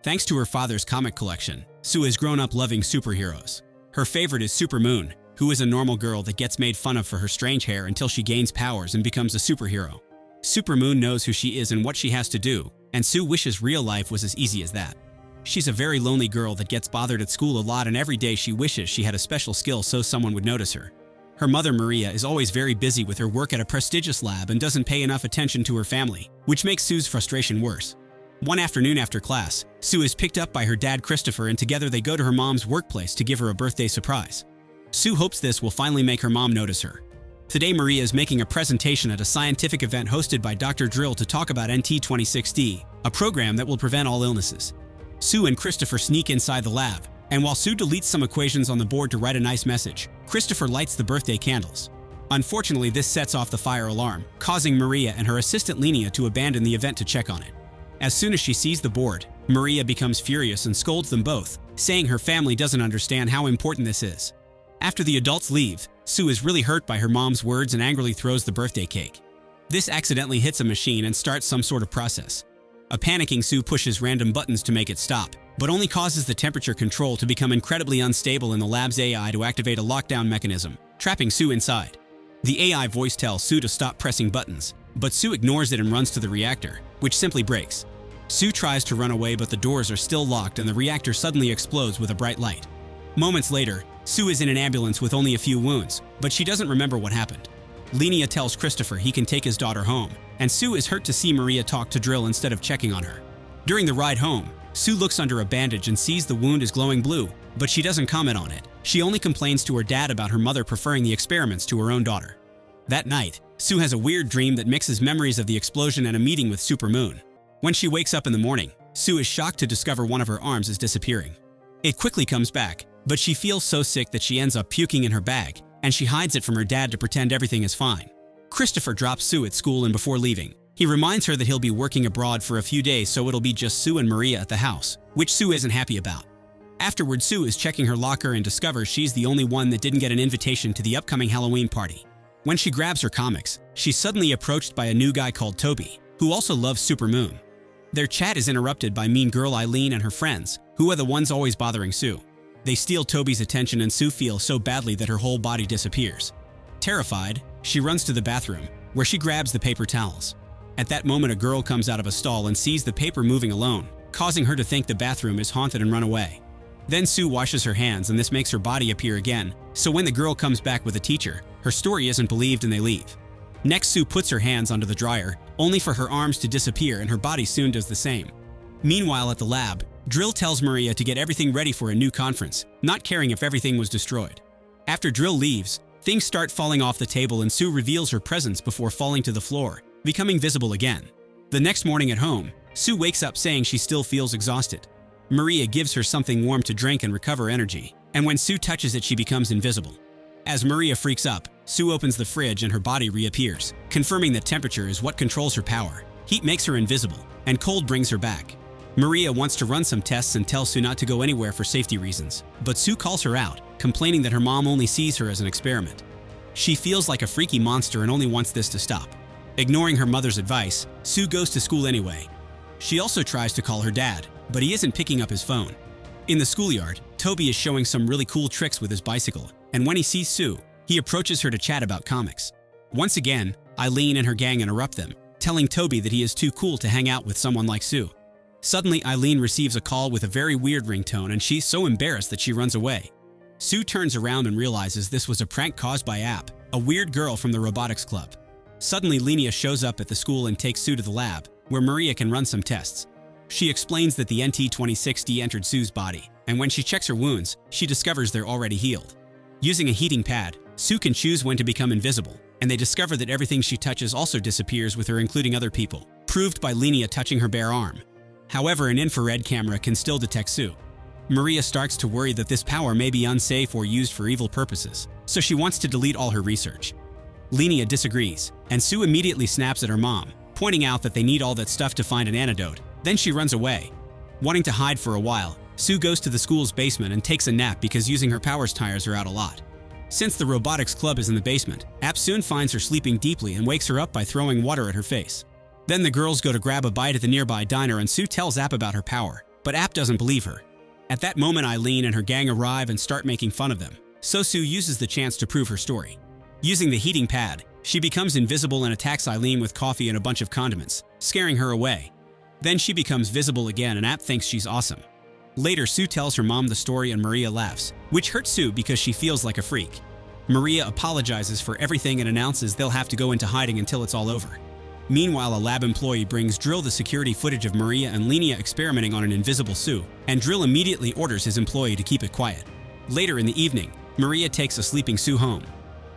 Thanks to her father's comic collection, Sue has grown up loving superheroes. Her favorite is Super Moon, who is a normal girl that gets made fun of for her strange hair until she gains powers and becomes a superhero. Super Moon knows who she is and what she has to do, and Sue wishes real life was as easy as that. She's a very lonely girl that gets bothered at school a lot, and every day she wishes she had a special skill so someone would notice her. Her mother, Maria, is always very busy with her work at a prestigious lab and doesn't pay enough attention to her family, which makes Sue's frustration worse. One afternoon after class, Sue is picked up by her dad, Christopher, and together they go to her mom's workplace to give her a birthday surprise. Sue hopes this will finally make her mom notice her. Today, Maria is making a presentation at a scientific event hosted by Dr. Drill to talk about NT26D, a program that will prevent all illnesses. Sue and Christopher sneak inside the lab, and while Sue deletes some equations on the board to write a nice message, Christopher lights the birthday candles. Unfortunately, this sets off the fire alarm, causing Maria and her assistant Lenia to abandon the event to check on it. As soon as she sees the board, Maria becomes furious and scolds them both, saying her family doesn't understand how important this is. After the adults leave, Sue is really hurt by her mom's words and angrily throws the birthday cake. This accidentally hits a machine and starts some sort of process. A panicking Sue pushes random buttons to make it stop, but only causes the temperature control to become incredibly unstable in the lab's AI to activate a lockdown mechanism, trapping Sue inside. The AI voice tells Sue to stop pressing buttons, but Sue ignores it and runs to the reactor, which simply breaks. Sue tries to run away, but the doors are still locked and the reactor suddenly explodes with a bright light. Moments later, Sue is in an ambulance with only a few wounds, but she doesn't remember what happened. Lenia tells Christopher he can take his daughter home, and Sue is hurt to see Maria talk to Drill instead of checking on her. During the ride home, Sue looks under a bandage and sees the wound is glowing blue, but she doesn't comment on it. She only complains to her dad about her mother preferring the experiments to her own daughter. That night, Sue has a weird dream that mixes memories of the explosion and a meeting with Super Moon. When she wakes up in the morning, Sue is shocked to discover one of her arms is disappearing. It quickly comes back, but she feels so sick that she ends up puking in her bag, and she hides it from her dad to pretend everything is fine. Christopher drops Sue at school, and before leaving, he reminds her that he'll be working abroad for a few days, so it'll be just Sue and Maria at the house, which Sue isn't happy about. Afterward, Sue is checking her locker and discovers she's the only one that didn't get an invitation to the upcoming Halloween party. When she grabs her comics, she's suddenly approached by a new guy called Toby, who also loves Super Moon. Their chat is interrupted by mean girl Eileen and her friends, who are the ones always bothering Sue. They steal Toby's attention, and Sue feels so badly that her whole body disappears. Terrified, she runs to the bathroom, where she grabs the paper towels. At that moment, a girl comes out of a stall and sees the paper moving alone, causing her to think the bathroom is haunted and run away. Then Sue washes her hands, and this makes her body appear again, so when the girl comes back with a teacher, her story isn't believed and they leave. Next, Sue puts her hands under the dryer, only for her arms to disappear, and her body soon does the same. Meanwhile, at the lab, Drill tells Maria to get everything ready for a new conference, not caring if everything was destroyed. After Drill leaves, things start falling off the table, and Sue reveals her presence before falling to the floor, becoming visible again. The next morning at home, Sue wakes up saying she still feels exhausted. Maria gives her something warm to drink and recover energy, and when Sue touches it, she becomes invisible. As Maria freaks up, Sue opens the fridge and her body reappears, confirming that temperature is what controls her power. Heat makes her invisible, and cold brings her back. Maria wants to run some tests and tells Sue not to go anywhere for safety reasons, but Sue calls her out, complaining that her mom only sees her as an experiment. She feels like a freaky monster and only wants this to stop. Ignoring her mother's advice, Sue goes to school anyway. She also tries to call her dad, but he isn't picking up his phone. In the schoolyard, Toby is showing some really cool tricks with his bicycle, and when he sees Sue, he approaches her to chat about comics. Once again, Eileen and her gang interrupt them, telling Toby that he is too cool to hang out with someone like Sue. Suddenly, Eileen receives a call with a very weird ringtone, and she's so embarrassed that she runs away. Sue turns around and realizes this was a prank caused by App, a weird girl from the robotics club. Suddenly, Lenia shows up at the school and takes Sue to the lab, where Maria can run some tests. She explains that the NT26D entered Sue's body, and when she checks her wounds, she discovers they're already healed. Using a heating pad, Sue can choose when to become invisible, and they discover that everything she touches also disappears with her, including other people, proved by Lenia touching her bare arm. However, an infrared camera can still detect Sue. Maria starts to worry that this power may be unsafe or used for evil purposes, so she wants to delete all her research. Lenia disagrees, and Sue immediately snaps at her mom, pointing out that they need all that stuff to find an antidote. Then she runs away. Wanting to hide for a while, Sue goes to the school's basement and takes a nap because using her powers tires are out a lot. Since the robotics club is in the basement, App soon finds her sleeping deeply and wakes her up by throwing water at her face. Then the girls go to grab a bite at the nearby diner, and Sue tells App about her power, but App doesn't believe her. At that moment, Eileen and her gang arrive and start making fun of them, so Sue uses the chance to prove her story. Using the heating pad, she becomes invisible and attacks Eileen with coffee and a bunch of condiments, scaring her away. Then she becomes visible again and App thinks she's awesome. Later, Sue tells her mom the story and Maria laughs, which hurts Sue because she feels like a freak. Maria apologizes for everything and announces they'll have to go into hiding until it's all over. Meanwhile, a lab employee brings Drill the security footage of Maria and Lenia experimenting on an invisible Sue, and Drill immediately orders his employee to keep it quiet. Later in the evening, Maria takes a sleeping Sue home.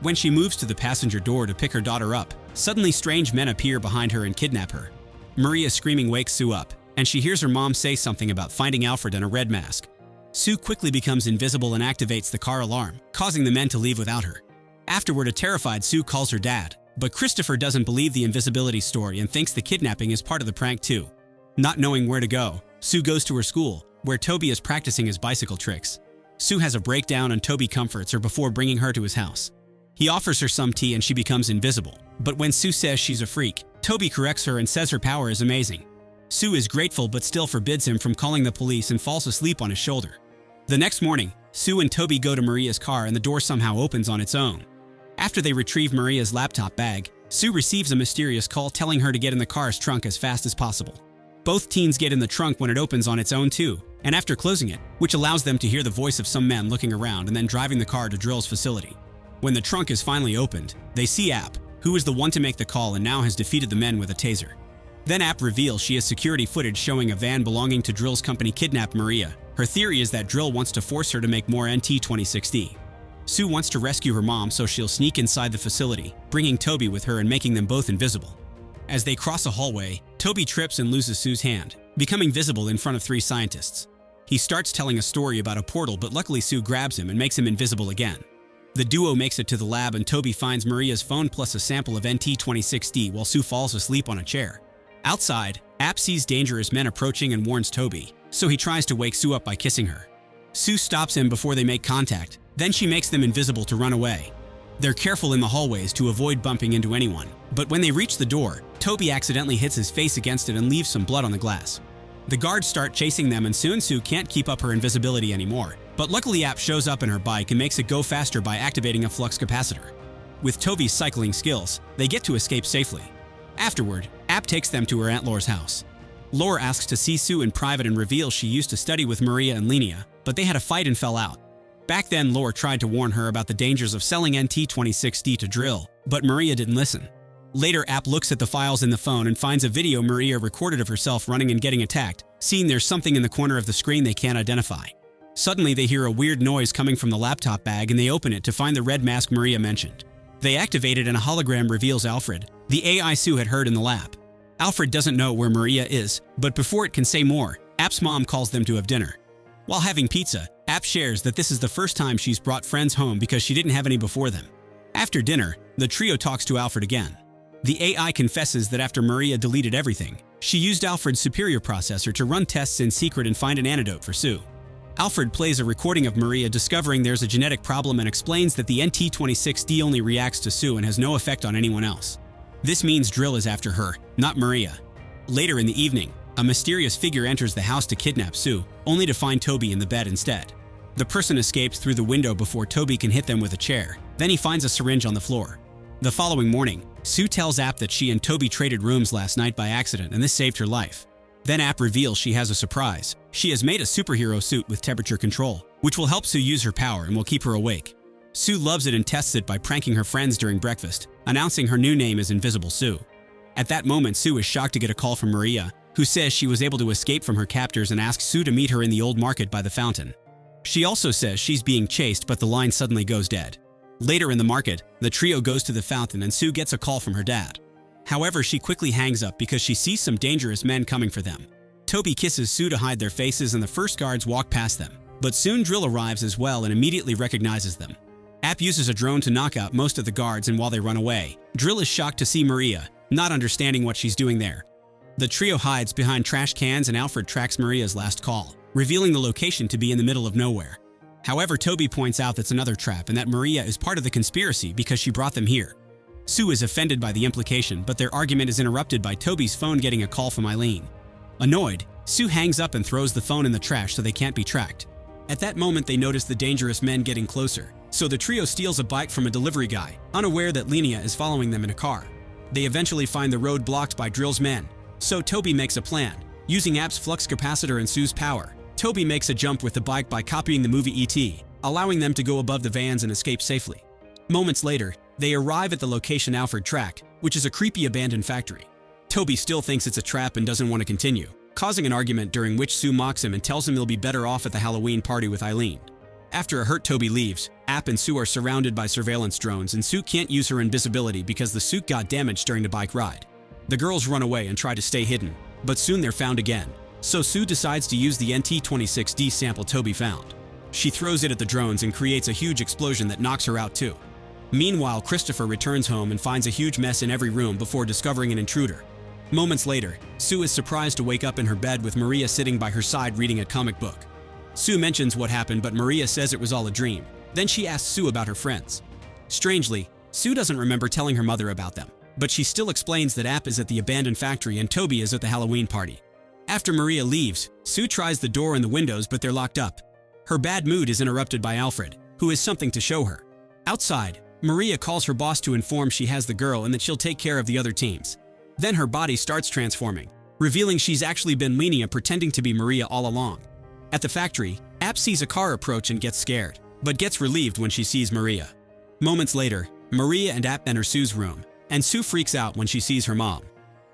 When she moves to the passenger door to pick her daughter up, suddenly strange men appear behind her and kidnap her. Maria screaming wakes Sue up, and she hears her mom say something about finding Alfred in a red mask. Sue quickly becomes invisible and activates the car alarm, causing the men to leave without her. Afterward, a terrified Sue calls her dad, but Christopher doesn't believe the invisibility story and thinks the kidnapping is part of the prank too. Not knowing where to go, Sue goes to her school, where Toby is practicing his bicycle tricks. Sue has a breakdown and Toby comforts her before bringing her to his house. He offers her some tea and she becomes invisible, but when Sue says she's a freak, Toby corrects her and says her power is amazing. Sue is grateful but still forbids him from calling the police and falls asleep on his shoulder. The next morning, Sue and Toby go to Maria's car and the door somehow opens on its own. After they retrieve Maria's laptop bag, Sue receives a mysterious call telling her to get in the car's trunk as fast as possible. Both teens get in the trunk when it opens on its own too, and after closing it, which allows them to hear the voice of some men looking around and then driving the car to Drill's facility. When the trunk is finally opened, they see App, who is the one to make the call and now has defeated the men with a taser. Then App reveals she has security footage showing a van belonging to Drill's company kidnap Maria. Her theory is that Drill wants to force her to make more NT-26D. Sue wants to rescue her mom, so she'll sneak inside the facility, bringing Toby with her and making them both invisible. As they cross a hallway, Toby trips and loses Sue's hand, becoming visible in front of 3 scientists. He starts telling a story about a portal, but luckily Sue grabs him and makes him invisible again. The duo makes it to the lab and Toby finds Maria's phone plus a sample of NT-26D while Sue falls asleep on a chair. Outside, App sees dangerous men approaching and warns Toby, so he tries to wake Sue up by kissing her. Sue stops him before they make contact, then she makes them invisible to run away. They're careful in the hallways to avoid bumping into anyone, but when they reach the door, Toby accidentally hits his face against it and leaves some blood on the glass. The guards start chasing them and soon Sue can't keep up her invisibility anymore, but luckily App shows up in her bike and makes it go faster by activating a flux capacitor. With Toby's cycling skills, they get to escape safely. Afterward, App takes them to her Aunt Laura's house. Laura asks to see Sue in private and reveals she used to study with Maria and Lenia, but they had a fight and fell out. Back then, Laura tried to warn her about the dangers of selling NT-26D to Drill, but Maria didn't listen. Later, App looks at the files in the phone and finds a video Maria recorded of herself running and getting attacked, seeing there's something in the corner of the screen they can't identify. Suddenly, they hear a weird noise coming from the laptop bag and they open it to find the red mask Maria mentioned. They activate it and a hologram reveals Alfred, the AI Sue had heard in the lab. Alfred doesn't know where Maria is, but before it can say more, App's mom calls them to have dinner. While having pizza, App shares that this is the first time she's brought friends home because she didn't have any before them. After dinner, the trio talks to Alfred again. The AI confesses that after Maria deleted everything, she used Alfred's superior processor to run tests in secret and find an antidote for Sue. Alfred plays a recording of Maria discovering there's a genetic problem and explains that the NT-26D only reacts to Sue and has no effect on anyone else. This means Drill is after her, not Maria. Later in the evening, a mysterious figure enters the house to kidnap Sue, only to find Toby in the bed instead. The person escapes through the window before Toby can hit them with a chair. Then he finds a syringe on the floor. The following morning, Sue tells App that she and Toby traded rooms last night by accident and this saved her life. Then App reveals she has a surprise. She has made a superhero suit with temperature control, which will help Sue use her power and will keep her awake. Sue loves it and tests it by pranking her friends during breakfast, announcing her new name as Invisible Sue. At that moment, Sue is shocked to get a call from Maria, who says she was able to escape from her captors and asks Sue to meet her in the old market by the fountain. She also says she's being chased, but the line suddenly goes dead. Later in the market, the trio goes to the fountain and Sue gets a call from her dad. However, she quickly hangs up because she sees some dangerous men coming for them. Toby kisses Sue to hide their faces and the first guards walk past them, but soon Drill arrives as well and immediately recognizes them. App uses a drone to knock out most of the guards, and while they run away, Drill is shocked to see Maria, not understanding what she's doing there. The trio hides behind trash cans and Alfred tracks Maria's last call, revealing the location to be in the middle of nowhere. However, Toby points out that's another trap and that Maria is part of the conspiracy because she brought them here. Sue is offended by the implication, but their argument is interrupted by Toby's phone getting a call from Eileen. Annoyed, Sue hangs up and throws the phone in the trash so they can't be tracked. At that moment, they notice the dangerous men getting closer, so the trio steals a bike from a delivery guy, unaware that Linnea is following them in a car. They eventually find the road blocked by Drill's men, so Toby makes a plan. Using App's flux capacitor and Sue's power, Toby makes a jump with the bike by copying the movie E.T., allowing them to go above the vans and escape safely. Moments later, they arrive at the location Alfred tracked, which is a creepy abandoned factory. Toby still thinks it's a trap and doesn't want to continue, causing an argument during which Sue mocks him and tells him he'll be better off at the Halloween party with Eileen. After a hurt Toby leaves, App and Sue are surrounded by surveillance drones and Sue can't use her invisibility because the suit got damaged during the bike ride. The girls run away and try to stay hidden, but soon they're found again. So Sue decides to use the NT-26D sample Toby found. She throws it at the drones and creates a huge explosion that knocks her out too. Meanwhile, Christopher returns home and finds a huge mess in every room before discovering an intruder. Moments later, Sue is surprised to wake up in her bed with Maria sitting by her side reading a comic book. Sue mentions what happened, but Maria says it was all a dream. Then she asks Sue about her friends. Strangely, Sue doesn't remember telling her mother about them, but she still explains that App is at the abandoned factory and Toby is at the Halloween party. After Maria leaves, Sue tries the door and the windows, but they're locked up. Her bad mood is interrupted by Alfred, who has something to show her. Outside, Maria calls her boss to inform she has the girl and that she'll take care of the other teams. Then her body starts transforming, revealing she's actually been Linnea pretending to be Maria all along. At the factory, App sees a car approach and gets scared, but gets relieved when she sees Maria. Moments later, Maria and App enter Sue's room, and Sue freaks out when she sees her mom.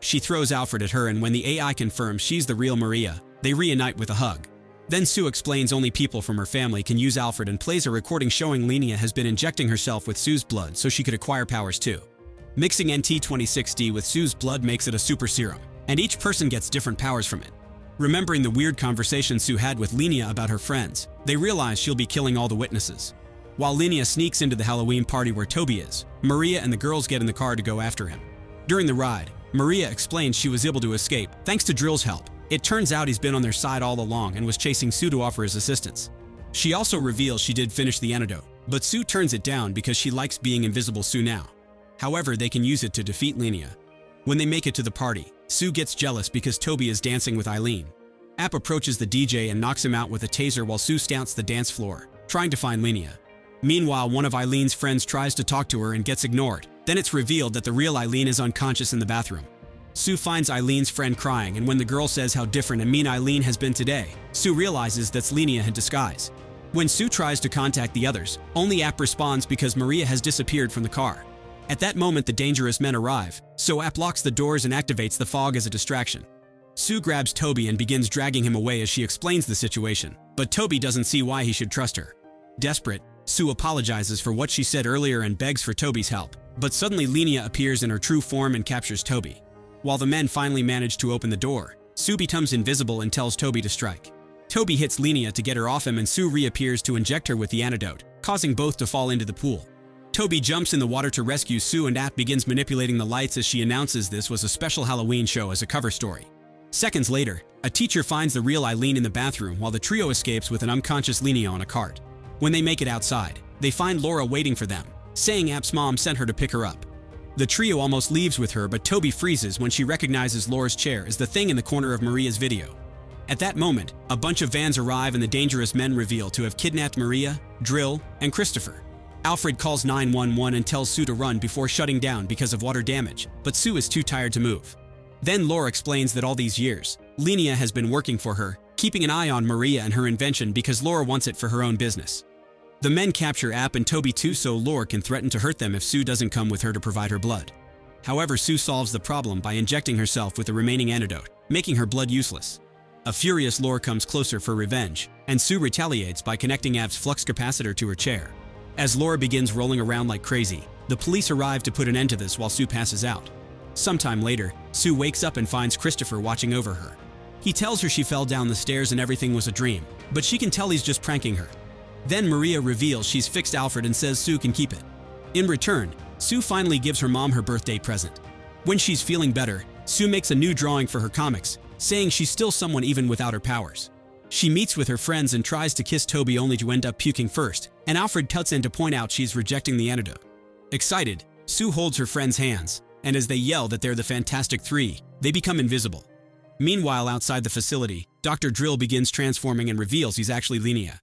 She throws Alfred at her, and when the AI confirms she's the real Maria, they reunite with a hug. Then Sue explains only people from her family can use Alfred and plays a recording showing Linnea has been injecting herself with Sue's blood so she could acquire powers too. Mixing NT-26D with Sue's blood makes it a super serum, and each person gets different powers from it. Remembering the weird conversation Sue had with Linnea about her friends, they realize she'll be killing all the witnesses. While Linnea sneaks into the Halloween party where Toby is, Maria and the girls get in the car to go after him. During the ride, Maria explains she was able to escape thanks to Drill's help. It turns out he's been on their side all along and was chasing Sue to offer his assistance. She also reveals she did finish the antidote, but Sue turns it down because she likes being Invisible Sue now. However, they can use it to defeat Linnea. When they make it to the party, Sue gets jealous because Toby is dancing with Eileen. App approaches the DJ and knocks him out with a taser while Sue scouts the dance floor, trying to find Linnea. Meanwhile, one of Eileen's friends tries to talk to her and gets ignored. Then it's revealed that the real Eileen is unconscious in the bathroom. Sue finds Eileen's friend crying, and when the girl says how different and mean Eileen has been today, Sue realizes that's Linnea in disguise. When Sue tries to contact the others, only App responds because Maria has disappeared from the car. At that moment, the dangerous men arrive, so App locks the doors and activates the fog as a distraction. Sue grabs Toby and begins dragging him away as she explains the situation, but Toby doesn't see why he should trust her. Desperate, Sue apologizes for what she said earlier and begs for Toby's help, but suddenly Linnea appears in her true form and captures Toby. While the men finally manage to open the door, Sue becomes invisible and tells Toby to strike. Toby hits Linnea to get her off him, and Sue reappears to inject her with the antidote, causing both to fall into the pool. Toby jumps in the water to rescue Sue, and App begins manipulating the lights as she announces this was a special Halloween show as a cover story. Seconds later, a teacher finds the real Eileen in the bathroom while the trio escapes with an unconscious Linnea on a cart. When they make it outside, they find Laura waiting for them, saying App's mom sent her to pick her up. The trio almost leaves with her, but Toby freezes when she recognizes Laura's chair as the thing in the corner of Maria's video. At that moment, a bunch of vans arrive and the dangerous men reveal to have kidnapped Maria, Drill, and Christopher. Alfred calls 911 and tells Sue to run before shutting down because of water damage, but Sue is too tired to move. Then Laura explains that all these years, Linnea has been working for her, keeping an eye on Maria and her invention because Laura wants it for her own business. The men capture App and Toby too, so Laura can threaten to hurt them if Sue doesn't come with her to provide her blood. However, Sue solves the problem by injecting herself with the remaining antidote, making her blood useless. A furious Laura comes closer for revenge, and Sue retaliates by connecting App's flux capacitor to her chair. As Laura begins rolling around like crazy, the police arrive to put an end to this while Sue passes out. Sometime later, Sue wakes up and finds Christopher watching over her. He tells her she fell down the stairs and everything was a dream, but she can tell he's just pranking her. Then Maria reveals she's fixed Alfred and says Sue can keep it. In return, Sue finally gives her mom her birthday present. When she's feeling better, Sue makes a new drawing for her comics, saying she's still someone even without her powers. She meets with her friends and tries to kiss Toby only to end up puking first, and Alfred cuts in to point out she's rejecting the antidote. Excited, Sue holds her friends' hands, and as they yell that they're the Fantastic Three, they become invisible. Meanwhile, outside the facility, Dr. Drill begins transforming and reveals he's actually Linnea.